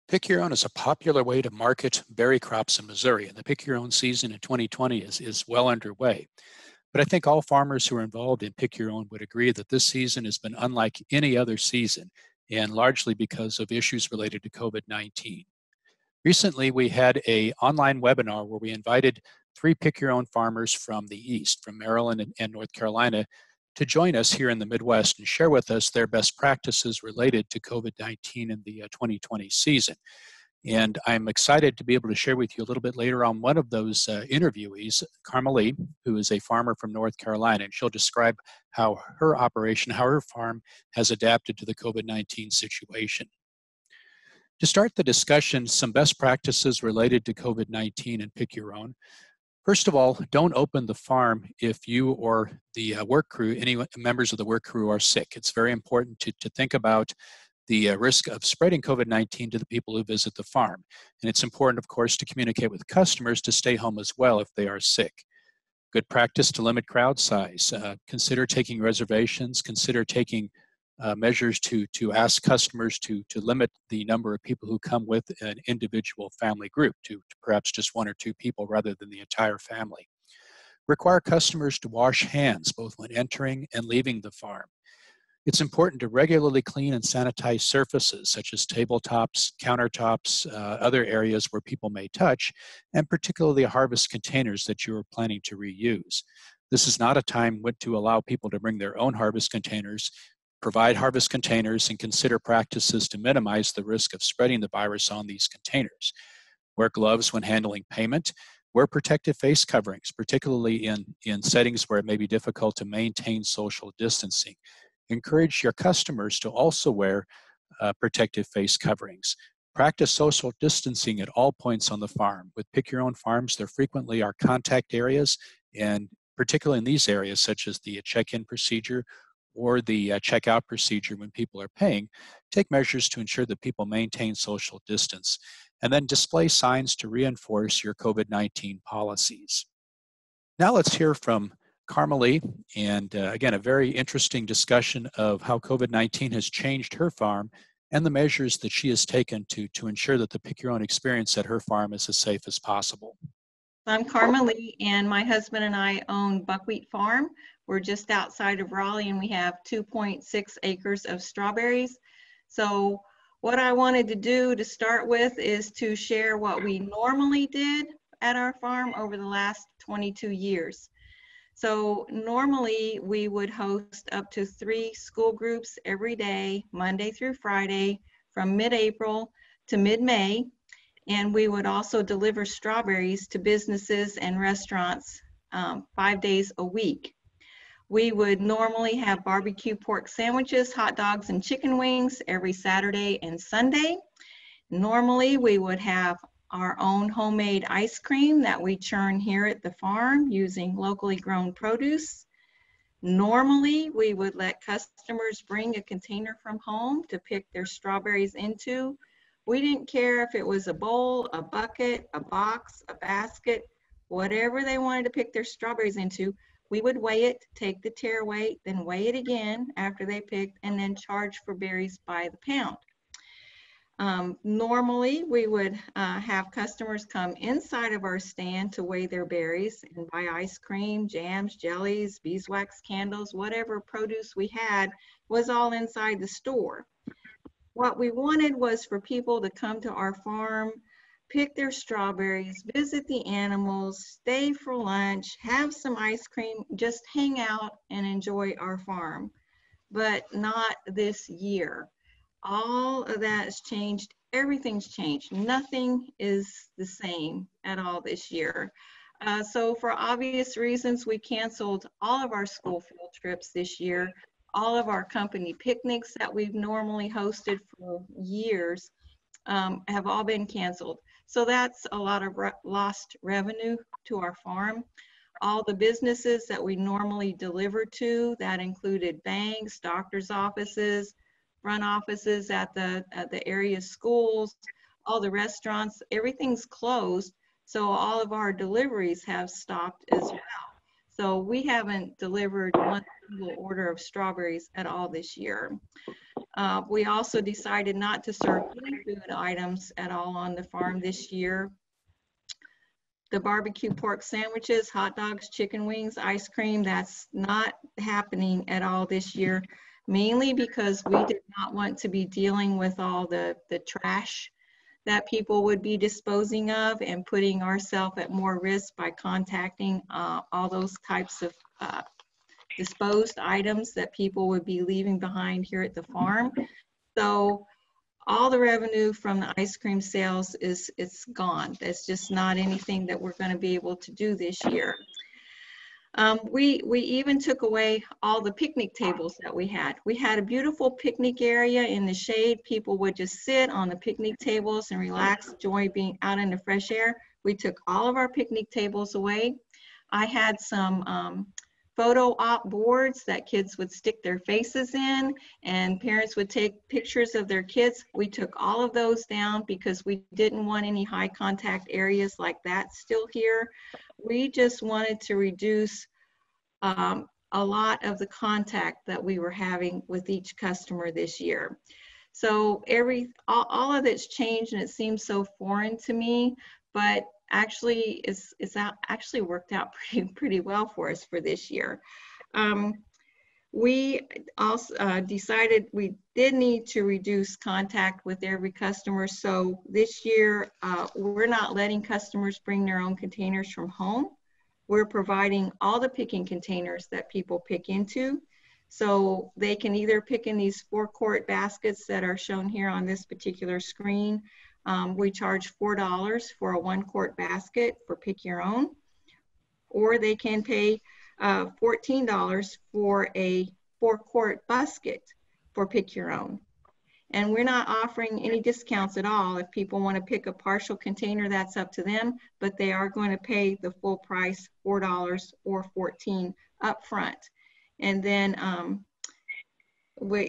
Pick Your Own is a popular way to market berry crops in Missouri, and the Pick Your Own season in 2020 is well underway. But I think all farmers who are involved in Pick Your Own would agree that this season has been unlike any other season, and largely because of issues related to COVID-19. Recently, we had an online webinar where we invited three Pick Your Own farmers from the East, from Maryland and North Carolina, to join us here in the Midwest and share with us their best practices related to COVID-19 in the 2020 season. And I'm excited to be able to share with you a little bit later on one of those interviewees, Carmelie, who is a farmer from North Carolina, and she'll describe how her operation, how her farm has adapted to the COVID-19 situation. To start the discussion, some best practices related to COVID-19 and Pick Your Own. First of all, don't open the farm if you or the work crew, any members of the work crew are sick. It's very important to think about the risk of spreading COVID-19 to the people who visit the farm. And it's important, of course, to communicate with customers to stay home as well if they are sick. Good practice to limit crowd size. Consider taking reservations, consider taking measures to ask customers to limit the number of people who come with an individual family group to perhaps just one or two people rather than the entire family. Require customers to wash hands both when entering and leaving the farm. It's important to regularly clean and sanitize surfaces such as tabletops, countertops, other areas where people may touch, and particularly harvest containers that you are planning to reuse. This is not a time to allow people to bring their own harvest containers. Provide harvest containers and consider practices to minimize the risk of spreading the virus on these containers. Wear gloves when handling payment. Wear protective face coverings, particularly in settings where it may be difficult to maintain social distancing. Encourage your customers to also wear protective face coverings. Practice social distancing at all points on the farm. With Pick Your Own farms, there frequently are contact areas, and particularly in these areas, such as the check-in procedure or the checkout procedure when people are paying, take measures to ensure that people maintain social distance, and then display signs to reinforce your COVID-19 policies. Now let's hear from Carmelie, and again, a very interesting discussion of how COVID-19 has changed her farm and the measures that she has taken to ensure that the Pick Your Own experience at her farm is as safe as possible. I'm Carmelie, and my husband and I own Buckwheat Farm. We're just outside of Raleigh, and we have 2.6 acres of strawberries. So what I wanted to do to start with is to share what we normally did at our farm over the last 22 years. So normally we would host up to 3 school groups every day, Monday through Friday, from mid-April to mid-May. And we would also deliver strawberries to businesses and restaurants 5 days a week. We would normally have barbecue pork sandwiches, hot dogs, and chicken wings every Saturday and Sunday. Normally, we would have our own homemade ice cream that we churn here at the farm using locally grown produce. Normally, we would let customers bring a container from home to pick their strawberries into. We didn't care if it was a bowl, a bucket, a box, a basket, whatever they wanted to pick their strawberries into. We would weigh it, take the tare weight, then weigh it again after they picked, and then charge for berries by the pound. Normally, we would have customers come inside of our stand to weigh their berries and buy ice cream, jams, jellies, beeswax candles, whatever produce we had was all inside the store. What we wanted was for people to come to our farm, pick their strawberries, visit the animals, stay for lunch, have some ice cream, just hang out and enjoy our farm. But not this year. All of that has changed. Everything's changed. Nothing is the same at all this year. So for obvious reasons, we canceled all of our school field trips this year. All of our company picnics that we've normally hosted for years have all been canceled. So that's a lot of lost revenue to our farm. All the businesses that we normally deliver to, that included banks, doctor's offices, front offices at the area schools, all the restaurants, everything's closed. So all of our deliveries have stopped as well. So we haven't delivered one single order of strawberries at all this year. We also decided not to serve any food items at all on the farm this year. The barbecue pork sandwiches, hot dogs, chicken wings, ice cream, that's not happening at all this year, mainly because we did not want to be dealing with all the trash that people would be disposing of and putting ourselves at more risk by contacting all those types of disposed items that people would be leaving behind here at the farm. So all the revenue from the ice cream sales it's gone. That's just not anything that we're going to be able to do this year. We even took away all the picnic tables that we had. We had a beautiful picnic area in the shade. People would just sit on the picnic tables and relax, enjoy being out in the fresh air. We took all of our picnic tables away. I had some photo op boards that kids would stick their faces in and parents would take pictures of their kids. We took all of those down because we didn't want any high contact areas like that still here. We just wanted to reduce a lot of the contact that we were having with each customer this year. So all of it's changed and it seems so foreign to me, but actually it's actually worked out pretty well for us for this year. We also decided we did need to reduce contact with every customer. So this year, we're not letting customers bring their own containers from home. We're providing all the picking containers that people pick into. So they can either pick in these 4-quart baskets that are shown here on this particular screen. We charge $4 for a 1-quart basket for pick your own, or they can pay $14 for a 4-quart basket for pick your own. And we're not offering any discounts at all. If people want to pick a partial container, that's up to them, but they are going to pay the full price, $4 or $14 up front. And then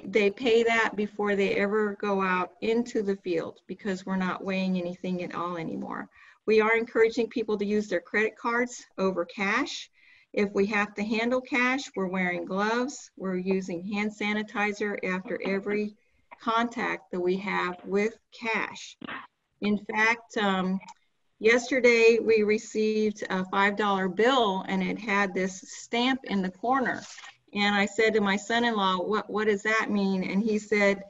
they pay that before they ever go out into the field because we're not weighing anything at all anymore. We are encouraging people to use their credit cards over cash. If we have to handle cash, we're wearing gloves. We're using hand sanitizer after every contact that we have with cash. In fact, yesterday we received a $5 bill and it had this stamp in the corner. And I said to my son-in-law, what does that mean? And he said,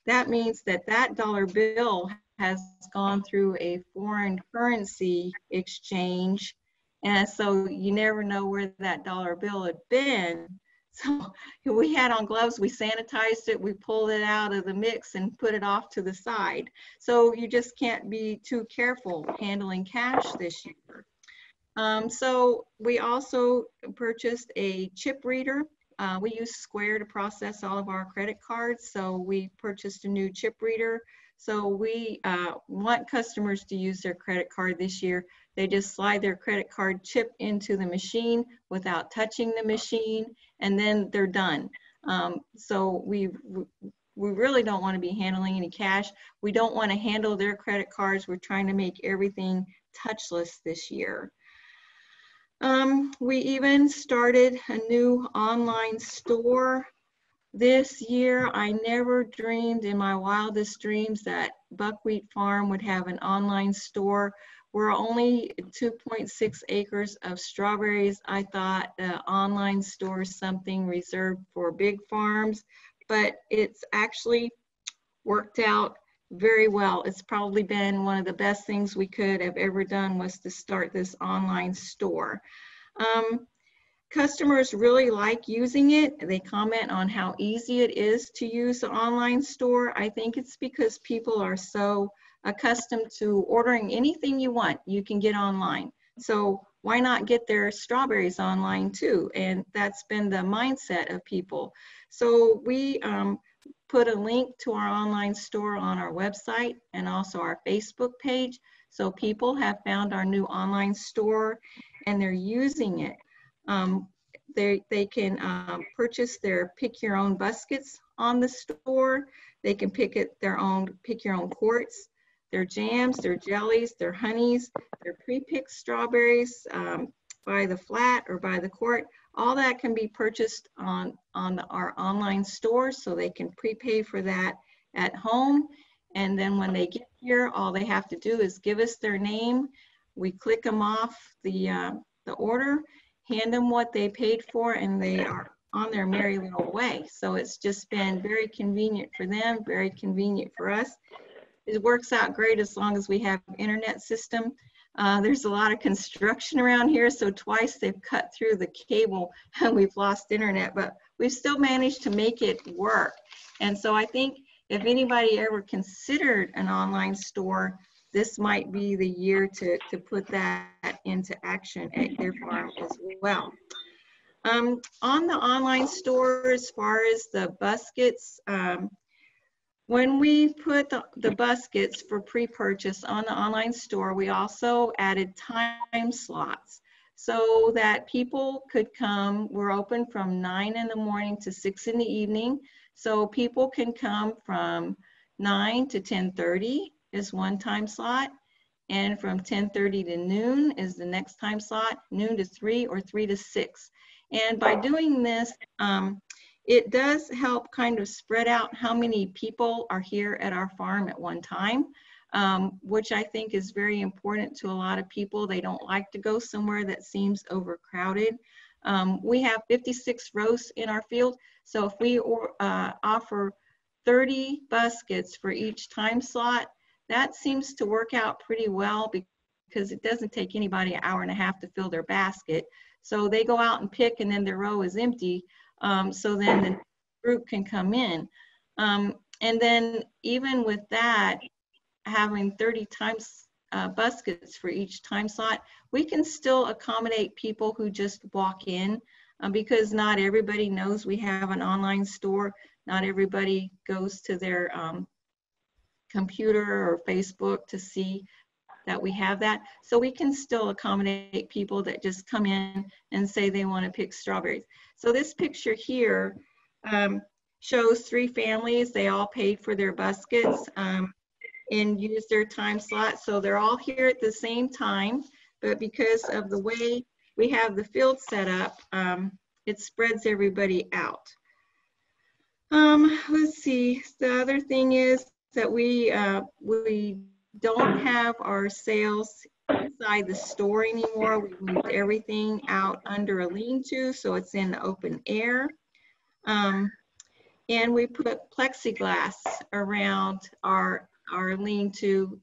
that means that dollar bill has gone through a foreign currency exchange. And so you never know where that dollar bill had been. So we had on gloves, we sanitized it, we pulled it out of the mix and put it off to the side. So you just can't be too careful handling cash this year. So we also purchased a chip reader. We use Square to process all of our credit cards. So we purchased a new chip reader. So we want customers to use their credit card this year. They just slide their credit card chip into the machine without touching the machine, and then they're done. So we really don't want to be handling any cash. We don't want to handle their credit cards. We're trying to make everything touchless this year. We even started a new online store this year. I never dreamed in my wildest dreams that Buckwheat Farm would have an online store. We're only 2.6 acres of strawberries. I thought the online store is something reserved for big farms, but it's actually worked out very well. It's probably been one of the best things we could have ever done was to start this online store. Customers really like using it. They comment on how easy it is to use the online store. I think it's because people are so accustomed to ordering anything you want, you can get online. So why not get their strawberries online too? And that's been the mindset of people. So we put a link to our online store on our website and also our Facebook page. So people have found our new online store and they're using it. They can purchase their pick your own baskets on the store. They can pick your own quarts, their jams, their jellies, their honeys, their pre-picked strawberries by the flat or by the quart. All that can be purchased on our online store, so they can prepay for that at home. And then when they get here, all they have to do is give us their name. We click them off the order, hand them what they paid for, and they are on their merry little way. So it's just been very convenient for them, very convenient for us. It works out great as long as we have internet system. There's a lot of construction around here, so twice they've cut through the cable and we've lost internet, but we've still managed to make it work. And so I think if anybody ever considered an online store, this might be the year to put that into action at their farm as well. On the online store, as far as the baskets, when we put the baskets for pre-purchase on the online store, we also added time slots so that people could come. We're open from 9 in the morning to 6 in the evening. So people can come from 9 to 10:30 is one time slot. And from 10:30 to noon is the next time slot, noon to 3 or 3 to 6. And by doing this, it does help kind of spread out how many people are here at our farm at one time, which I think is very important to a lot of people. They don't like to go somewhere that seems overcrowded. We have 56 rows in our field, so if we offer 30 baskets for each time slot, that seems to work out pretty well because it doesn't take anybody an hour and a half to fill their basket. So they go out and pick, and then their row is empty. So then the group can come in. And then even with that, having 30 times baskets for each time slot, we can still accommodate people who just walk in because not everybody knows we have an online store. Not everybody goes to their computer or Facebook to see that we have that. So we can still accommodate people that just come in and say they want to pick strawberries. So this picture here shows 3 families. They all paid for their baskets and used their time slot. So they're all here at the same time, but because of the way we have the field set up, it spreads everybody out. Let's see, the other thing is that we don't have our sales inside the store anymore. We moved everything out under a lean-to, so it's in the open air. And we put plexiglass around our lean-to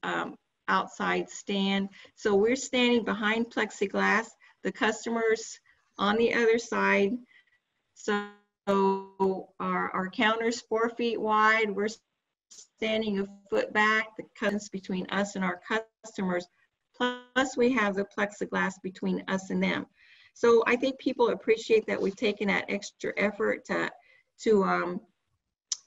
outside stand. So we're standing behind plexiglass, the customers on the other side. So our counter's 4 feet wide. We're standing a foot back, the distance between us and our customers, plus we have the plexiglass between us and them. So I think people appreciate that we've taken that extra effort to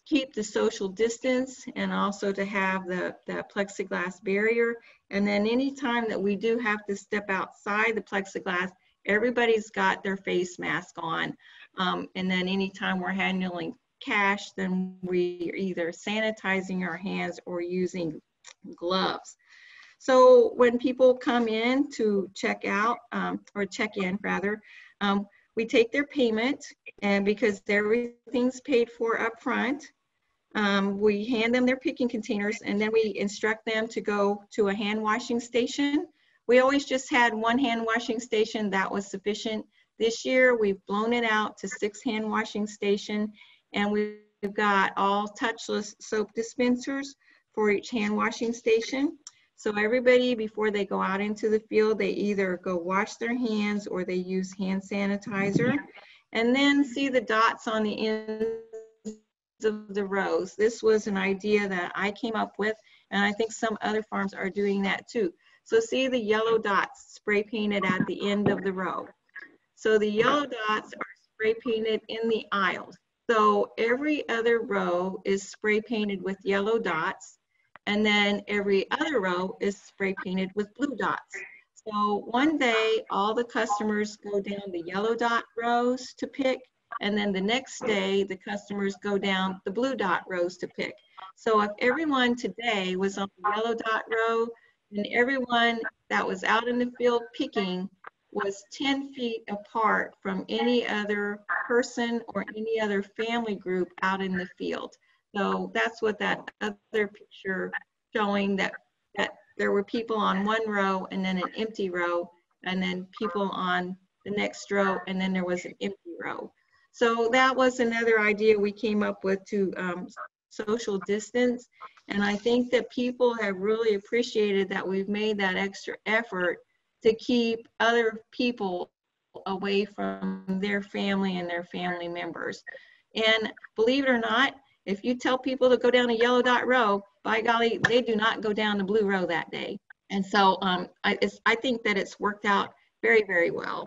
keep the social distance and also to have the plexiglass barrier. And then anytime that we do have to step outside the plexiglass, everybody's got their face mask on. And then anytime we're handling cash, then we're either sanitizing our hands or using gloves. So when people come in to check out, or check in rather, we take their payment, and because everything's paid for up front, we hand them their picking containers, and then we instruct them to go to a hand washing station. We always just had 1 hand washing station, that was sufficient. This year we've blown it out to 6 hand washing stations, and we've got all touchless soap dispensers for each hand washing station. So everybody, before they go out into the field, they either go wash their hands or they use hand sanitizer. And then see the dots on the ends of the rows. This was an idea that I came up with, and I think some other farms are doing that too. So see the yellow dots spray painted at the end of the row. So the yellow dots are spray painted in the aisles. So every other row is spray painted with yellow dots, and then every other row is spray painted with blue dots. So one day, all the customers go down the yellow dot rows to pick, and then the next day, the customers go down the blue dot rows to pick. So if everyone today was on the yellow dot row, and everyone that was out in the field picking was 10 feet apart from any other person or any other family group out in the field. So that's what that other picture showing, that there were people on one row and then an empty row, and then people on the next row, and then there was an empty row. So that was another idea we came up with to social distance. And I think that people have really appreciated that we've made that extra effort to keep other people away from their family and their family members. And believe it or not, if you tell people to go down a yellow dot row, by golly, they do not go down the blue row that day. And so I think that it's worked out very, very well.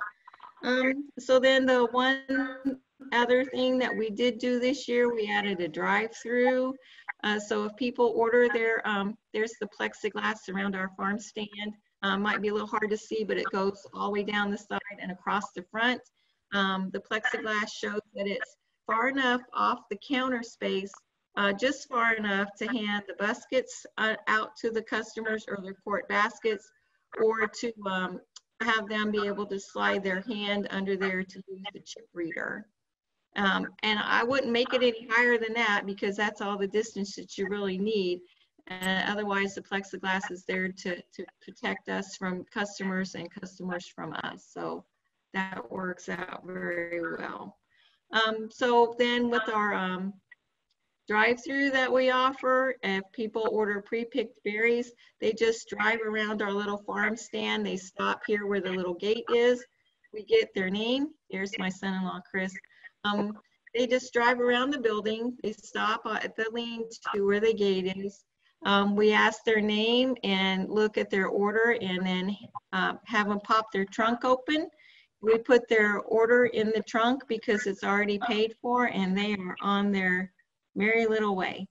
So then the one other thing that we did do this year, we added a drive-through. So if people order there's the plexiglass around our farm stand. Might be a little hard to see, but it goes all the way down the side and across the front. The plexiglass shows that it's far enough off the counter space, just far enough to hand the baskets out to the customers, or their quart baskets, or to have them be able to slide their hand under there to use the chip reader. And I wouldn't make it any higher than that, because that's all the distance that you really need. And otherwise, the plexiglass is there to protect us from customers and customers from us. So that works out very well. So then with our drive-through that we offer, if people order pre-picked berries, they just drive around our little farm stand. They stop here where the little gate is. We get their name. There's my son-in-law, Chris. They just drive around the building. They stop at the lean-to where the gate is. We ask their name and look at their order, and then have them pop their trunk open. We put their order in the trunk because it's already paid for, and they are on their merry little way.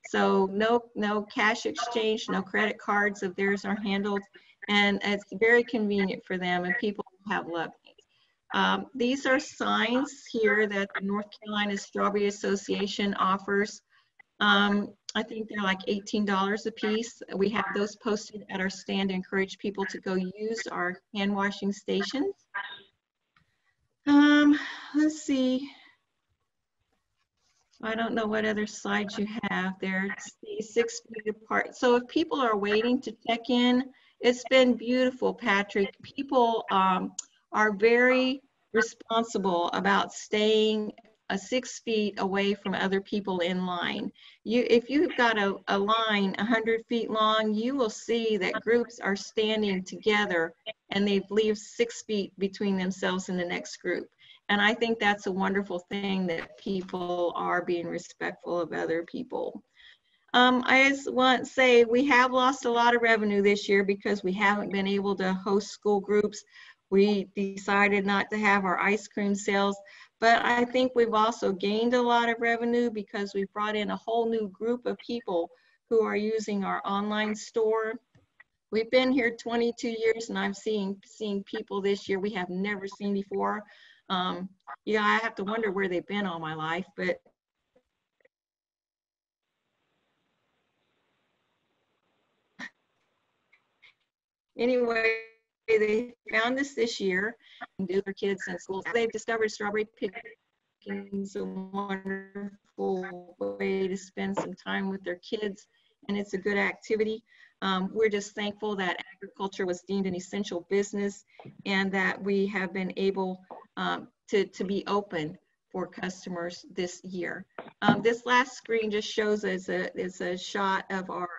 So no cash exchange, no credit cards of theirs are handled, and it's very convenient for them, and people have loved it. These are signs here that the North Carolina Strawberry Association offers. I think they're like $18 a piece. We have those posted at our stand to encourage people to go use our hand washing stations. Let's see. I don't know what other slides you have there. It's 6 feet apart. So if people are waiting to check in, it's been beautiful, Patrick. People are very responsible about staying 6 feet away from other people in line. If you've got a line 100 feet long, you will see that groups are standing together and they leave 6 feet between themselves and the next group. And I think that's a wonderful thing, that people are being respectful of other people. I just want to say we have lost a lot of revenue this year because we haven't been able to host school groups. We decided not to have our ice cream sales, but I think we've also gained a lot of revenue because we've brought in a whole new group of people who are using our online store. We've been here 22 years, and I'm seeing people this year we have never seen before. Yeah, I have to wonder where they've been all my life, but anyway, they found us this year and do their kids in schools. They've discovered strawberry picking is a wonderful way to spend some time with their kids, and it's a good activity. We're just thankful that agriculture was deemed an essential business and that we have been able to be open for customers this year. This last screen just shows us a shot of our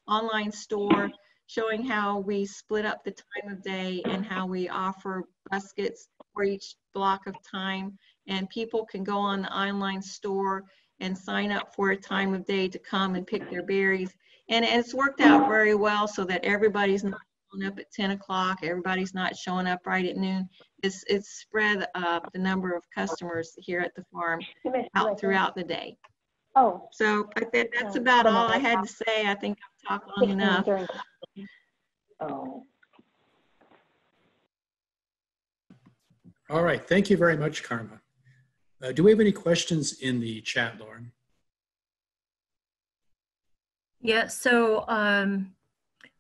online store, showing how we split up the time of day and how we offer baskets for each block of time. And people can go on the online store and sign up for a time of day to come and pick their berries. And it's worked out very well so that everybody's not showing up at 10 o'clock, everybody's not showing up right at noon. It's spread the number of customers here at the farm out throughout the day. Oh. So I think that's about all I had to say. I think I've talked long enough. Oh. All right, thank you very much, Karma. Do we have any questions in the chat, Lauren? Yeah, so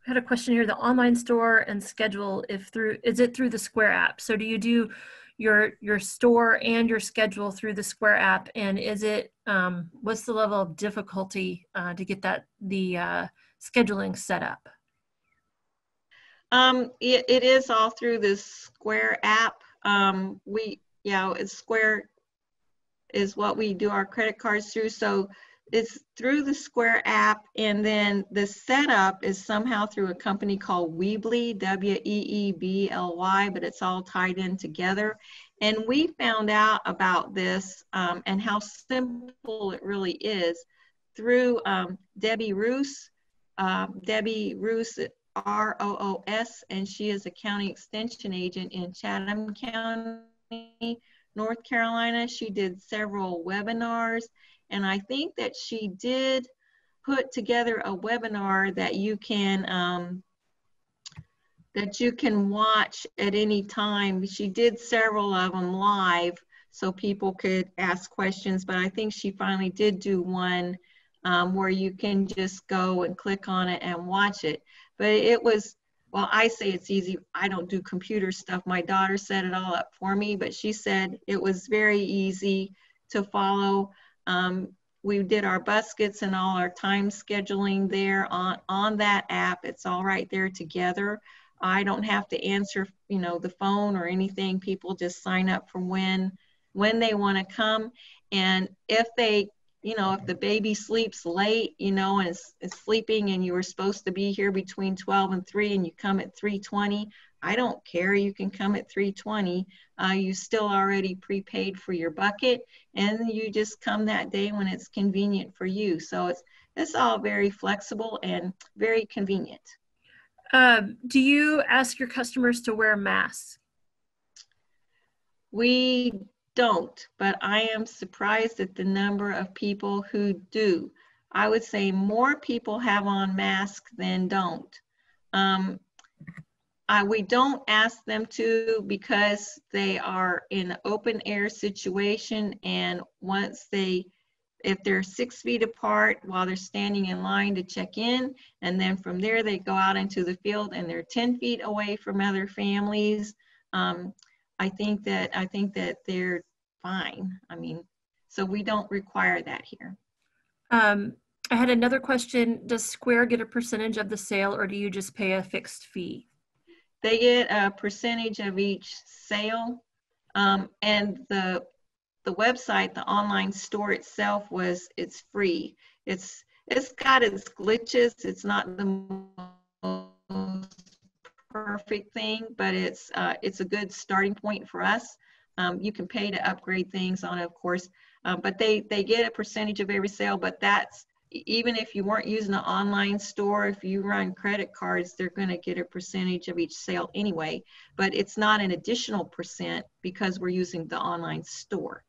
we had a question here. The online store and schedule, is it through the Square app? So do you do your store and your schedule through the Square app? And is it, what's the level of difficulty to get the scheduling set up? It is all through the Square app. Square is what we do our credit cards through. So it's through the Square app, and then the setup is somehow through a company called Weebly, W-E-E-B-L-Y, but it's all tied in together. And we found out about this and how simple it really is through Debbie Roos. Debbie Roos, R-O-O-S, and she is a county extension agent in Chatham County, North Carolina. She did several webinars, and I think that she did put together a webinar that you can watch at any time. She did several of them live so people could ask questions, but I think she finally did do one where you can just go and click on it and watch it. But it was, well, I say it's easy. I don't do computer stuff. My daughter set it all up for me, but she said it was very easy to follow. We did our buskets and all our time scheduling there on that app. It's all right there together. I don't have to answer, the phone or anything. People just sign up for when they want to come. And if they, if the baby sleeps late, and is sleeping and you were supposed to be here between 12 and 3 and you come at 3:20, I don't care. You can come at 3:20. You still already prepaid for your bucket, and you just come that day when it's convenient for you. So it's all very flexible and very convenient. Do you ask your customers to wear masks? We don't, but I am surprised at the number of people who do. I would say more people have on masks than don't. We don't ask them to because they are in an open air situation, and if they're 6 feet apart while they're standing in line to check in, and then from there they go out into the field and they're 10 feet away from other families, I think that they're fine. So we don't require that here. I had another question. Does Square get a percentage of the sale, or do you just pay a fixed fee? They get a percentage of each sale, and the website, the online store itself, it's free. It's got its glitches. It's not the most perfect thing, but it's a good starting point for us. You can pay to upgrade things on it, of course, but they get a percentage of every sale. But that's even if you weren't using an online store. If you run credit cards, they're going to get a percentage of each sale anyway. But it's not an additional percent because we're using the online store.